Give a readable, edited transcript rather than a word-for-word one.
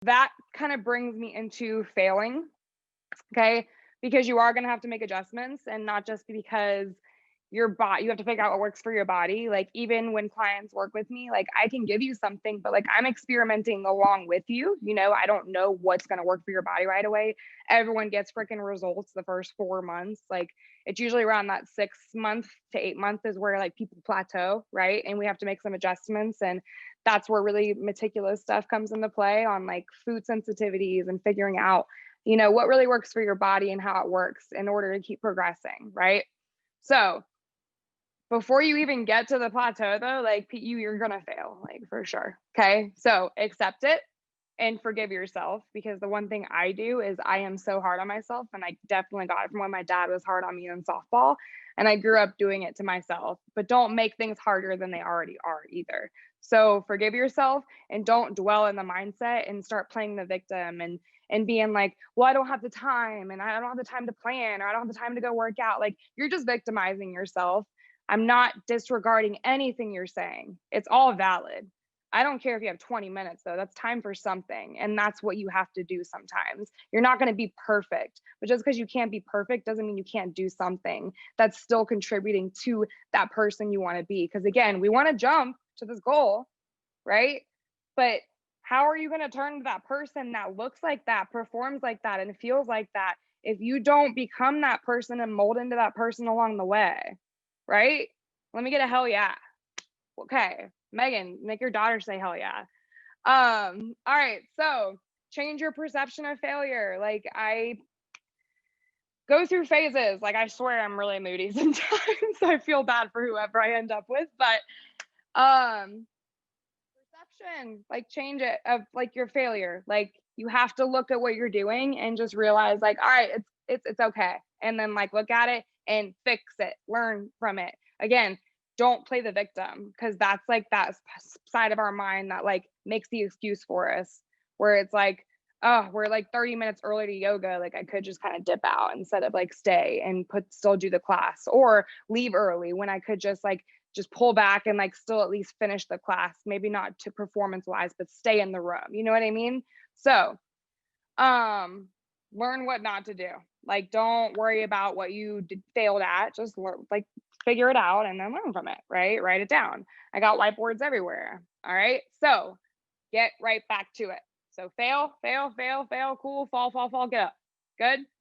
That kind of brings me into failing, okay? Because you are gonna have to make adjustments, and not just because your body, you have to figure out what works for your body. Like, even when clients work with me, like, I can give you something, but like, I'm experimenting along with you. I don't know what's going to work for your body right away. Everyone gets freaking results the first 4 months. Like, it's usually around that 6 month to 8 month is where like people plateau, right? And we have to make some adjustments. And that's where really meticulous stuff comes into play on like food sensitivities and figuring out, what really works for your body and how it works in order to keep progressing, right? So, before you even get to the plateau though, like you're gonna fail, like for sure. Okay. So accept it and forgive yourself, because the one thing I do is I am so hard on myself, and I definitely got it from when my dad was hard on me in softball, and I grew up doing it to myself. But don't make things harder than they already are either. So forgive yourself and don't dwell in the mindset and start playing the victim and being like, well, I don't have the time, and I don't have the time to plan, or I don't have the time to go work out. Like, you're just victimizing yourself. I'm not disregarding anything you're saying. It's all valid. I don't care if you have 20 minutes though. That's time for something. And that's what you have to do sometimes. You're not going to be perfect, but just because you can't be perfect doesn't mean you can't do something that's still contributing to that person you want to be. Because again, we want to jump to this goal, right? But how are you going to turn to that person that looks like that, performs like that, and feels like that if you don't become that person and mold into that person along the way? Right? Let me get a hell yeah. Okay. Megan, make your daughter say hell yeah. All right. So change your perception of failure. Like, I go through phases. Like, I swear I'm really moody sometimes. I feel bad for whoever I end up with, but perception, like, change it of like your failure. Like, you have to look at what you're doing and just realize like, all right, it's okay. And then like look at it and fix it, learn from it. Again, don't play the victim, because that's like that side of our mind that like makes the excuse for us, where it's like, oh, we're like 30 minutes early to yoga, like I could just kind of dip out instead of like stay and still do the class, or leave early when I could just pull back and like still at least finish the class, maybe not to performance wise, but stay in the room. You know what I mean? So, um, learn what not to do. Like, don't worry about what you failed at. Just learn, like, figure it out and then learn from it, right? Write it down. I got whiteboards everywhere. All right. So get right back to it. So fail, fail, fail, fail, cool, fall, fall, fall, get up. Good.